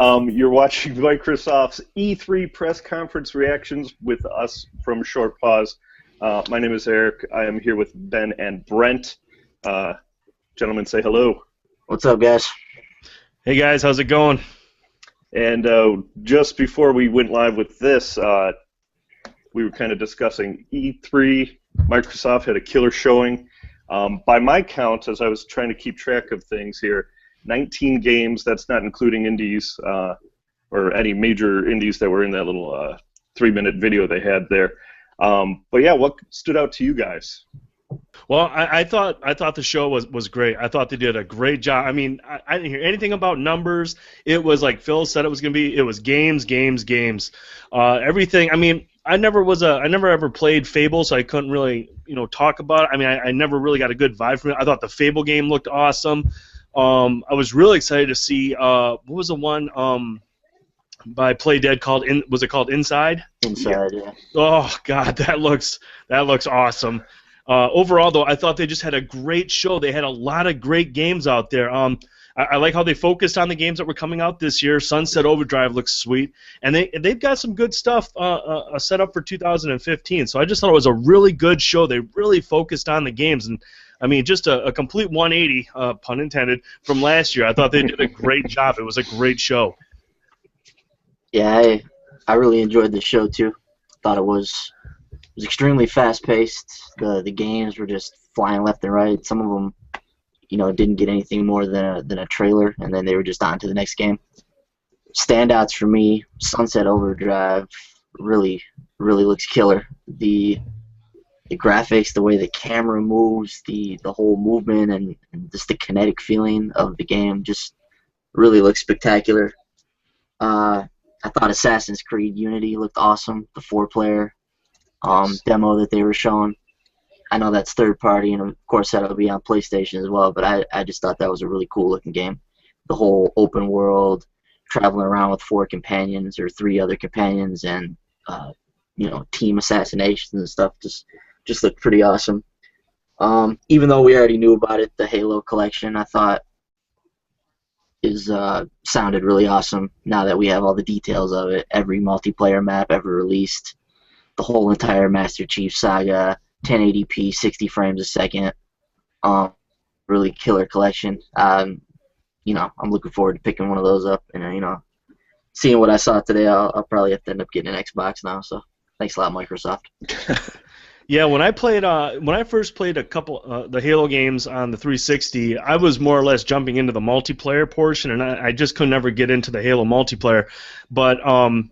You're watching Microsoft's E3 press conference reactions with us from Short Pause. My name is Eric. I am here with Ben and Brent. Gentlemen, say hello. What's up, guys? Hey, guys. How's it going? And just before we went live with this, we were kind of discussing E3. Microsoft had a killer showing. By my count, as I was trying to keep track of things here, 19 games, that's not including indies or any major indies that were in that little 3-minute video they had there. But yeah, what stood out to you guys? Well, I thought the show was great. I thought they did a great job. I mean, I didn't hear anything about numbers. It was like Phil said it was going to be. It was games. Everything. I mean, I never ever played Fable, so I couldn't really talk about it. I mean, I never really got a good vibe from it. I thought the Fable game looked awesome. I was really excited to see what was the one by Playdead called was it called Inside? Inside, yeah. Oh God, that looks awesome. Overall, though, I thought they just had a great show. They had a lot of great games out there. I like how they focused on the games that were coming out this year. Sunset Overdrive looks sweet, and they've got some good stuff set up for 2015. So I just thought it was a really good show. They really focused on the games, and I mean, just a complete 180, pun intended, from last year. I thought they did a great job. It was a great show. Yeah, I really enjoyed the show too. Thought it was extremely fast-paced. The games were just flying left and right. Some of them, didn't get anything more than a trailer, and then they were just on to the next game. Standouts for me, Sunset Overdrive really looks killer. The graphics, the way the camera moves, the whole movement, and just the kinetic feeling of the game just really looks spectacular. I thought Assassin's Creed Unity looked awesome, the 4-player demo that they were showing. I know that's third party, and of course that'll be on PlayStation as well, but I just thought that was a really cool looking game. The whole open world, traveling around with 4 companions or 3 other companions, and team assassinations and stuff just looked pretty awesome. Even though we already knew about it, the Halo collection I thought sounded really awesome now that we have all the details of it. Every multiplayer map ever released, the whole entire Master Chief Saga, 1080p, 60 frames a second. Really killer collection. I'm looking forward to picking one of those up, and seeing what I saw today, I'll probably have to end up getting an Xbox now. So thanks a lot, Microsoft. Yeah, when I first played a couple the Halo games on the 360, I was more or less jumping into the multiplayer portion, and I just could never get into the Halo multiplayer. But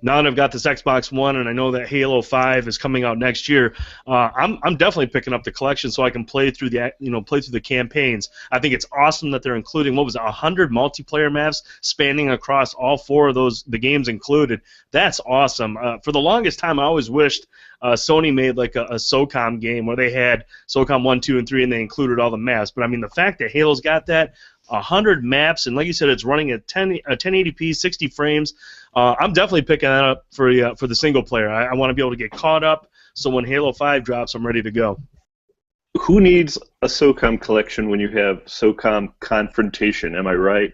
now that I've got this Xbox One, and I know that Halo 5 is coming out next year, I'm definitely picking up the collection so I can play through the campaigns. I think it's awesome that they're including 100 multiplayer maps spanning across all 4 of the games included. That's awesome. For the longest time, I always wished Sony made like a SOCOM game where they had SOCOM 1, 2, and 3, and they included all the maps. But I mean, the fact that Halo's got that, 100 maps, and like you said, it's running at 1080p, 60 frames. I'm definitely picking that up for the single player. I want to be able to get caught up, so when Halo 5 drops, I'm ready to go. Who needs a SOCOM collection when you have SOCOM Confrontation? Am I right?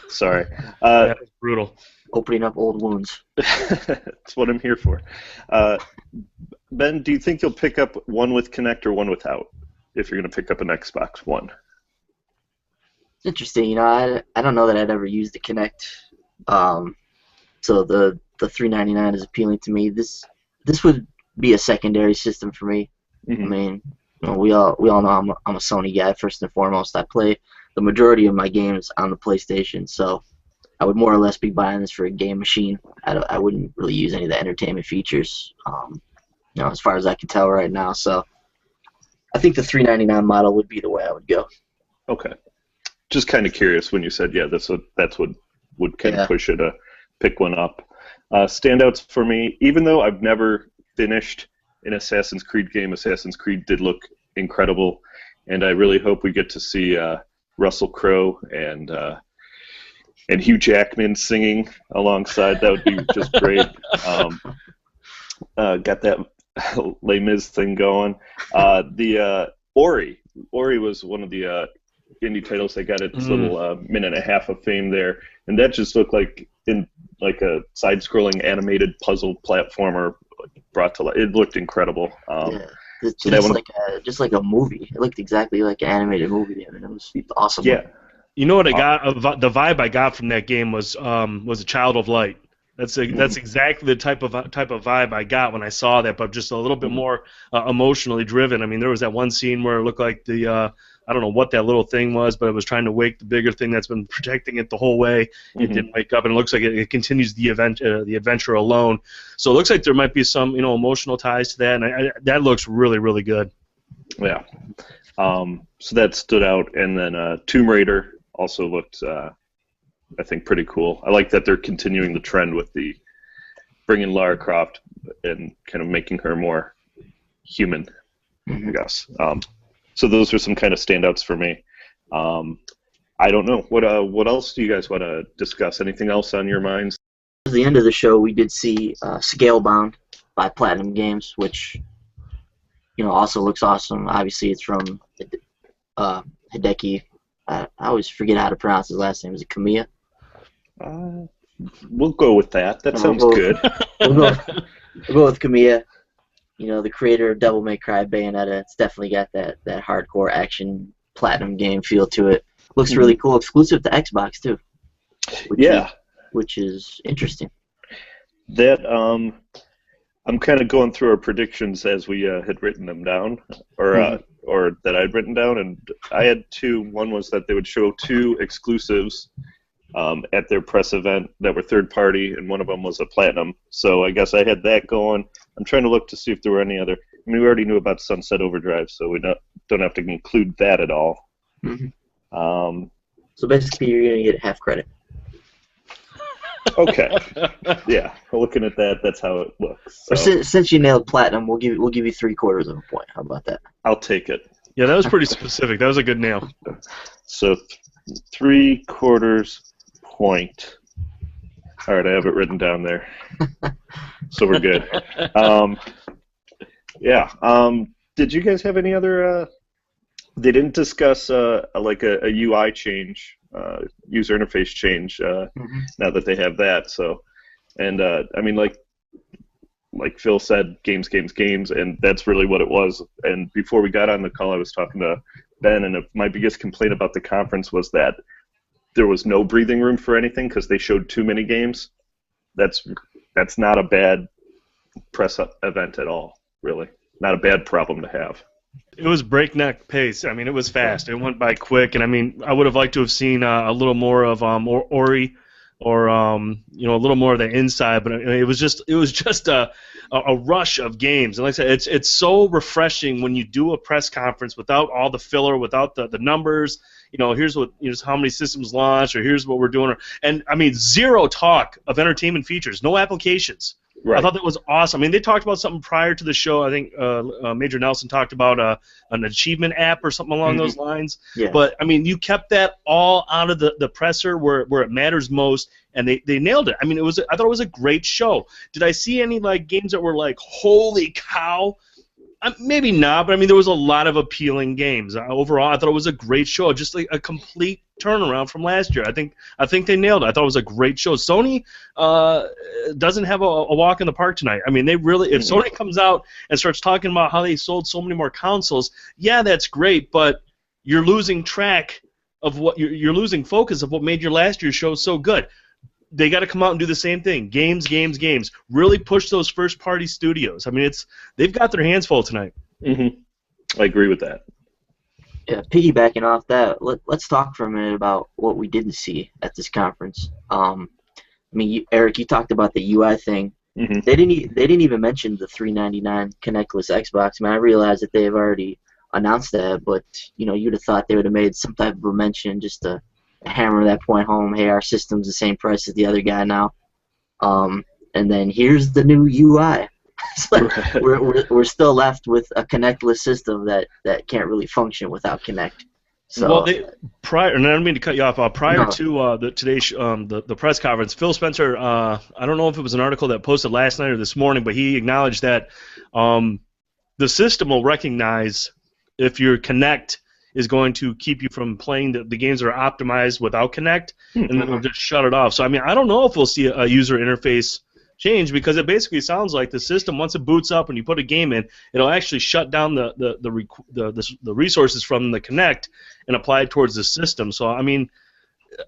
Sorry. That was brutal. Opening up old wounds. That's what I'm here for. Ben, do you think you'll pick up one with Kinect or one without if you're going to pick up an Xbox One? It's interesting. I don't know that I'd ever use the Kinect. So the $399 is appealing to me. This would be a secondary system for me. Mm-hmm. I mean, we all know I'm a Sony guy first and foremost. I play the majority of my games on the PlayStation, so I would more or less be buying this for a game machine. I wouldn't really use any of the entertainment features, as far as I can tell right now. So I think the $399 model would be the way I would go. Okay. Just kind of curious when you said, yeah, that's what would kind of push you to pick one up. Standouts for me, even though I've never finished an Assassin's Creed game, Assassin's Creed did look incredible, and I really hope we get to see Russell Crowe and Hugh Jackman singing alongside. That would be just great. Got that Les Mis thing going. The Ori was one of the indie titles. They got its little minute and a half of fame there, and that just looked like a side-scrolling animated puzzle platformer brought to life. It looked incredible. Yeah. It's So that one, just like a movie. It looked exactly like an animated movie. I mean, it was awesome. yeah. You know what I got? The vibe I got from that game was a Child of Light. That's exactly the type of vibe I got when I saw that, but just a little bit more emotionally driven. I mean, there was that one scene where it looked like I don't know what that little thing was, but it was trying to wake the bigger thing that's been protecting it the whole way. It didn't wake up, and it looks like it continues the adventure alone. So it looks like there might be some emotional ties to that, and that looks really, really good. Yeah. So that stood out, and then Tomb Raider also looked, I think, pretty cool. I like that they're continuing the trend with the bringing Lara Croft and kind of making her more human, I guess. So those are some kind of standouts for me. I don't know. What else do you guys want to discuss? Anything else on your minds? At the end of the show, we did see Scalebound by Platinum Games, which also looks awesome. Obviously, it's from Hideki. I always forget how to pronounce his last name. Is it Kamiya? We'll go with that. That sounds good. We'll go with Kamiya. The creator of Devil May Cry, Bayonetta. It's definitely got that hardcore action Platinum game feel to it. Looks really cool. Exclusive to Xbox too. Which is interesting. That I'm kind of going through our predictions as we had written them down, or that I'd written down, and I had two. One was that they would show 2 exclusives at their press event that were third party, and one of them was a Platinum. So I guess I had that going. I'm trying to look to see if there were any other. I mean, we already knew about Sunset Overdrive, so we don't have to include that at all. So basically, you're going to get half credit. Okay. Yeah, looking at that, that's how it looks. So. Or since you nailed Platinum, we'll give you 3/4 of a point. How about that? I'll take it. Yeah, that was pretty specific. That was a good nail. So 3/4 point. All right, I have it written down there. So we're good. Did you guys have any other? They didn't discuss a UI change, user interface change. Now that they have that, so, and I mean, like Phil said, games, and that's really what it was. And before we got on the call, I was talking to Ben, and my biggest complaint about the conference was that there was no breathing room for anything because they showed too many games. That's not a bad press event at all, really. Not a bad problem to have. It was breakneck pace. I mean, it was fast. It went by quick, and I mean, I would have liked to have seen a little more of Ori, or a little more of the inside. But it was just a rush of games. And like I said, it's so refreshing when you do a press conference without all the filler, without the numbers. Here's how many systems launched, or here's what we're doing, and I mean, zero talk of entertainment features, no applications. Right. I thought that was awesome. I mean, they talked about something prior to the show. I think Major Nelson talked about an achievement app or something along those lines. Yeah. But, I mean, you kept that all out of the presser where it matters most, and they nailed it. I mean, I thought it was a great show. Did I see any games that were like, holy cow? Maybe not, but I mean, there was a lot of appealing games. Overall, I thought it was a great show, just like a complete turnaround from last year. I think they nailed it. I thought it was a great show. Sony doesn't have a walk in the park tonight. I mean, they really, if Sony comes out and starts talking about how they sold so many more consoles, yeah, that's great, but you're losing track of what you're losing focus of what made your last year's show so good. They got to come out and do the same thing. Games. Really push those first-party studios. I mean, they've got their hands full tonight. I agree with that. Yeah, piggybacking off that, let's talk for a minute about what we didn't see at this conference. I mean, Eric, you talked about the UI thing. They didn't even mention the $399 connectless Xbox. I mean, I realize that they've already announced that, but you'd have thought they would have made some type of a mention just to hammer that point home. Hey, our system's the same price as the other guy now, and then here's the new UI. So we're still left with a connectless system that can't really function without Kinect. So, well, and I don't mean to cut you off. Prior to today's the press conference, Phil Spencer, I don't know if it was an article that posted last night or this morning, but he acknowledged that the system will recognize if your Kinect is going to keep you from playing the games that are optimized without Kinect, and then it'll just shut it off. So I mean, I don't know if we'll see a user interface change, because it basically sounds like the system, once it boots up and you put a game in, it'll actually shut down the resources from the Kinect and apply it towards the system. So I mean,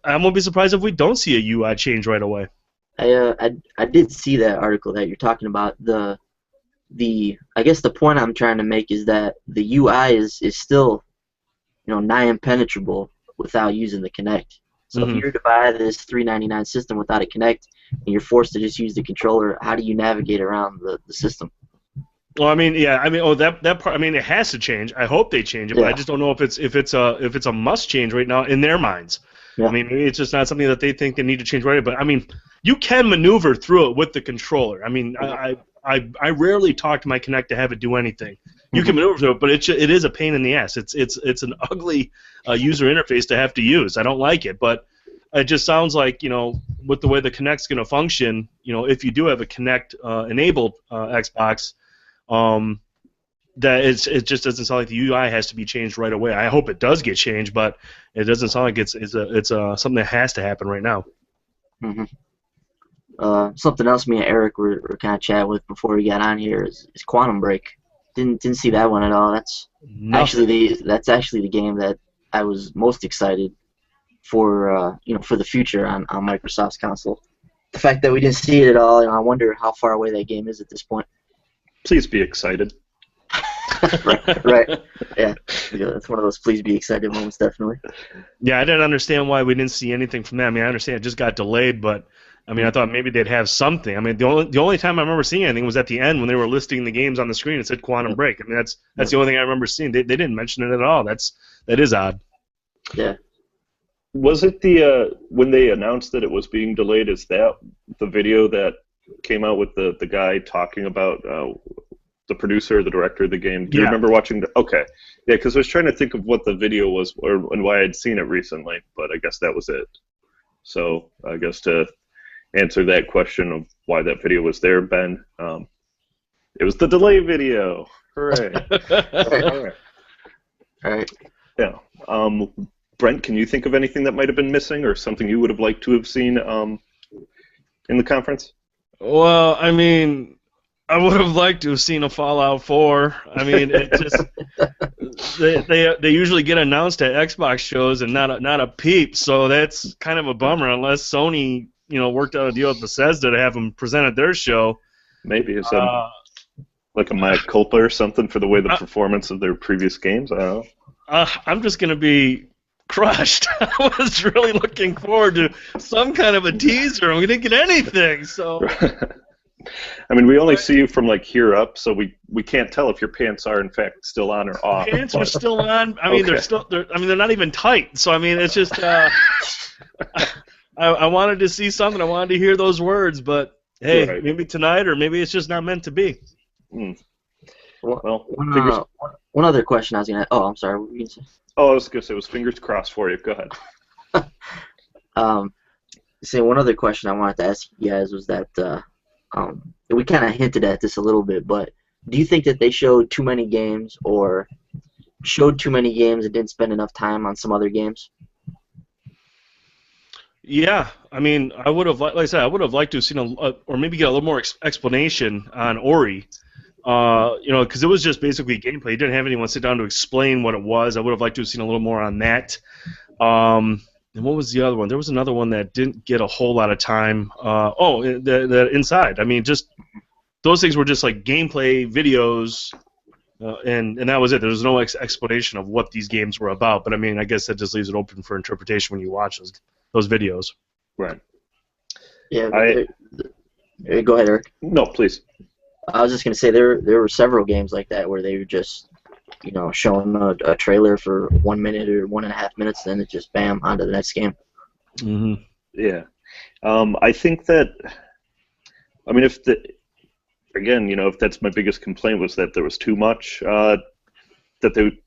I won't be surprised if we don't see a UI change right away. I did see that article that you're talking about. I guess the point I'm trying to make is that the UI is still, nigh impenetrable without using the Kinect. So if you're to buy this $399 system without a Kinect and you're forced to just use the controller, how do you navigate around the system? Well, I mean, yeah, I mean, that part. I mean, it has to change. I hope they change it, but I just don't know if it's a must change right now in their minds. Yeah. I mean, maybe it's just not something that they think they need to change right away. But I mean, you can maneuver through it with the controller. I mean, I rarely talk to my Kinect to have it do anything. You can maneuver through it, but it is a pain in the ass. It's an ugly user interface to have to use. I don't like it, but it just sounds like, with the way the Kinect's going to function, if you do have a Kinect enabled Xbox, that it just doesn't sound like the UI has to be changed right away. I hope it does get changed, but it doesn't sound like it's something that has to happen right now. Something else me and Eric were kind of chatting with before we got on here is Quantum Break. Didn't see that one at all. That's actually the game that I was most excited for for the future on Microsoft's console. The fact that we didn't see it at all, I wonder how far away that game is at this point. Please be excited. right. Yeah, that's one of those please be excited moments, definitely. Yeah, I didn't understand why we didn't see anything from that. I mean, I understand it just got delayed, but I mean, I thought maybe they'd have something. I mean, the only time I remember seeing anything was at the end when they were listing the games on the screen. It said Quantum Break. I mean, that's the only thing I remember seeing. They didn't mention it at all. That is odd. Yeah. Was it when they announced that it was being delayed? Is that the video that came out with the guy talking about the producer, the director of the game? Do you remember watching okay. Yeah, because I was trying to think of what the video was and why I'd seen it recently, but I guess that was it. So I guess to answer that question of why that video was there, Ben, it was the delay video. Hooray. All right. Yeah. Brent, can you think of anything that might have been missing or something you would have liked to have seen in the conference? Well, I mean, I would have liked to have seen a Fallout 4. I mean, it just they usually get announced at Xbox shows and not a peep, so that's kind of a bummer unless Sony worked out a deal with Bethesda to have them present at their show. Maybe it's like a mea culpa or something for the way the performance of their previous games. I don't know. I'm just gonna be crushed. I was really looking forward to some kind of a teaser, and we didn't get anything. So, I mean, we only see you from like here up, so we can't tell if your pants are in fact still on or off. Pants are still on. I mean, they're not even tight. So I mean, it's just. I wanted to see something. I wanted to hear those words, but hey, maybe tonight, or maybe it's just not meant to be. Well, one other question I was gonna. Oh, I'm sorry. What were you gonna say? Oh, I was gonna say it was fingers crossed for you. Go ahead. One other question I wanted to ask you guys was that we kind of hinted at this a little bit, but do you think that they showed too many games or showed too many games and didn't spend enough time on some other games? Yeah, I mean, I would have, like I said, I would have liked to have seen or maybe get a little more explanation on Ori, because it was just basically gameplay. You didn't have anyone sit down to explain what it was. I would have liked to have seen a little more on that. And what was the other one? There was another one that didn't get a whole lot of time. The Inside. I mean, just those things were just like gameplay videos, and that was it. There was no explanation of what these games were about. But I mean, I guess that just leaves it open for interpretation when you watch those videos. Right. Yeah. Go ahead, Eric. No, please. I was just gonna say there were several games like that where they were just showing a trailer for 1 minute or 1.5 minutes, then it just bam onto the next game. Mm-hmm. Yeah. I think that. I mean, if that's my biggest complaint was that there was too much that they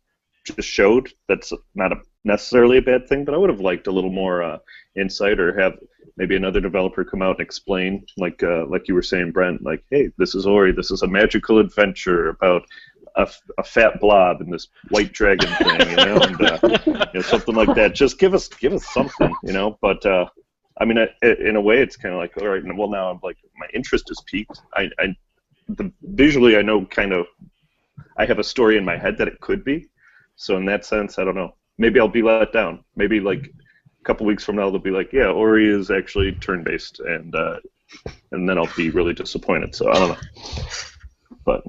just showed. That's not necessarily a bad thing, but I would have liked a little more insight, or have maybe another developer come out and explain, like you were saying, Brent, like, hey, this is Ori, this is a magical adventure about a fat blob in this white dragon thing, and something like that. Just give us something, But I mean, in a way, it's kind of like, all right, well, now I'm like, my interest is piqued. Visually, I know kind of, I have a story in my head that it could be. So in that sense, I don't know. Maybe I'll be let down. Maybe like a couple weeks from now, they'll be like, yeah, Ori is actually turn-based, and then I'll be really disappointed. So I don't know. But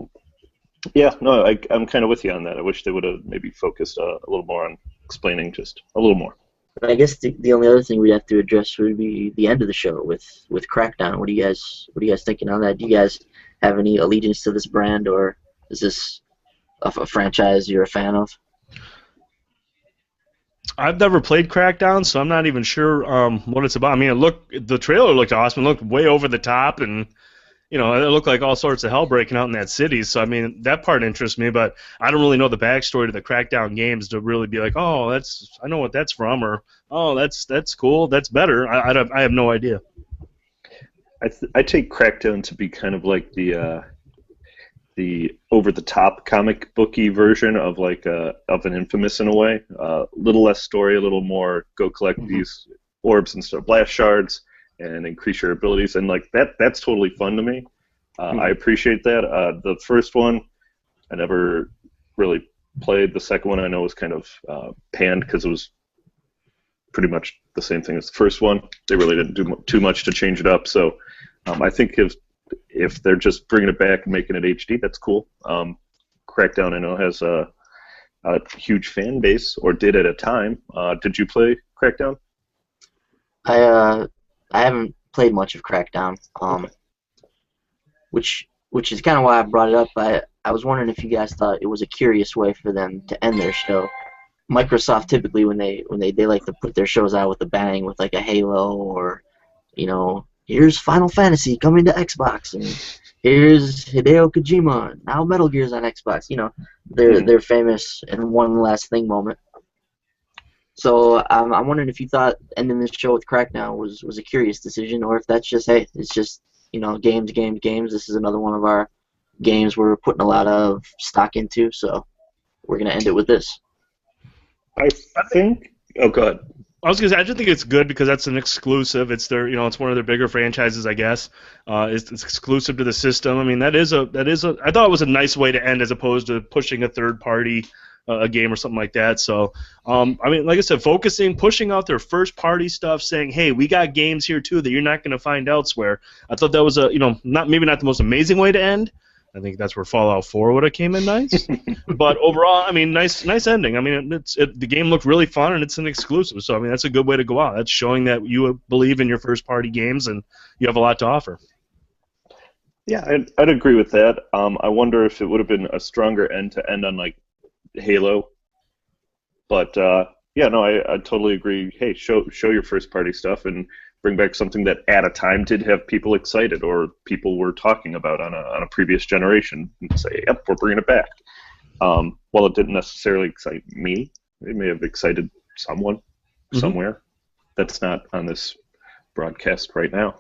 yeah, no, I'm kind of with you on that. I wish they would have maybe focused a little more on explaining just a little more. I guess the only other thing we'd have to address would be the end of the show with Crackdown. What are you guys thinking on that? Do you guys have any allegiance to this brand, or is this a franchise you're a fan of? I've never played Crackdown, so I'm not even sure what it's about. I mean, the trailer looked awesome. It looked way over the top, and it looked like all sorts of hell breaking out in that city. So I mean, that part interests me, but I don't really know the backstory to the Crackdown games to really be like, oh, I know what that's from, or oh, that's cool, that's better. I have no idea. I take Crackdown to be kind of like the over-the-top comic booky version of of an Infamous in a way. A little less story, a little more go collect these orbs and stuff, blast shards, and increase your abilities, and like that's totally fun to me. I appreciate that. The first one, I never really played. The second one I know was kind of panned because it was pretty much the same thing as the first one. They really didn't do too much to change it up. So I think if they're just bringing it back and making it HD, that's cool. Crackdown, I know, has a huge fan base, or did at a time. Did you play Crackdown? I haven't played much of Crackdown, which is kind of why I brought it up. I was wondering if you guys thought it was a curious way for them to end their show. Microsoft typically, when they like to put their shows out with a bang, with like a Halo, or here's Final Fantasy coming to Xbox, and here's Hideo Kojima, now Metal Gear's on Xbox. They're famous in one last thing moment. So I'm wondering if you thought ending this show with Crackdown was a curious decision, or if that's just, hey, it's just games. This is another one of our games we're putting a lot of stock into, so we're gonna end it with this. I think. Oh, go ahead. I was gonna say, I just think it's good because that's an exclusive. It's it's one of their bigger franchises, I guess. It's exclusive to the system. I mean, that is a. I thought it was a nice way to end, as opposed to pushing a third party a game or something like that. So, I mean, like I said, pushing out their first party stuff, saying, hey, we got games here too that you're not going to find elsewhere. I thought that was maybe not the most amazing way to end. I think that's where Fallout 4 would have came in nice. But overall, I mean, nice ending. I mean, the game looked really fun, and it's an exclusive. So, I mean, that's a good way to go out. That's showing that you believe in your first-party games, and you have a lot to offer. Yeah, I'd agree with that. I wonder if it would have been a stronger end to end on, like, Halo. But, yeah, no, I totally agree. Hey, show your first-party stuff, and bring back something that at a time did have people excited, or people were talking about on a previous generation, and say, yep, we're bringing it back. While it didn't necessarily excite me, it may have excited someone somewhere that's not on this broadcast right now.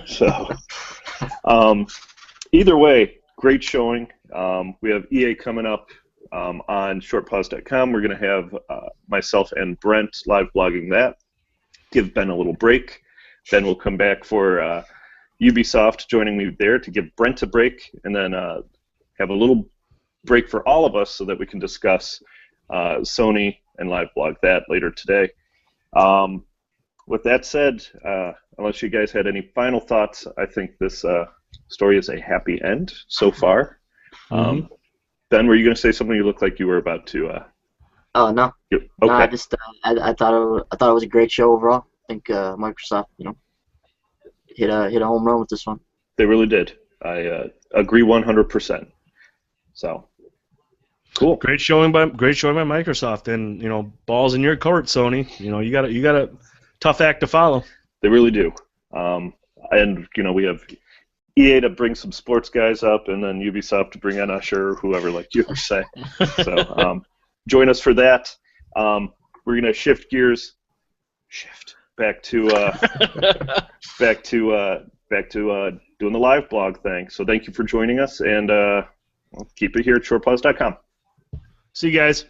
So, either way, great showing. We have EA coming up on shortpause.com. We're going to have myself and Brent live blogging that. Give Ben a little break. Then we'll come back for Ubisoft joining me there to give Brent a break, and then have a little break for all of us so that we can discuss Sony and live blog that later today. With that said, unless you guys had any final thoughts, I think this story is a happy end so far. Ben, were you going to say something? You look like you were about to... Oh no. Okay. No, I just I thought it was a great show overall. I think Microsoft, hit a home run with this one. They really did. I agree 100%. So cool. Great showing by Microsoft, and balls in your court, Sony. You got a tough act to follow. They really do. And we have EA to bring some sports guys up, and then Ubisoft to bring in Usher or whoever, like you say. So. Join us for that. We're going to shift gears. Back to doing the live blog thing. So thank you for joining us, and Well, keep it here at shortpause.com. See you guys.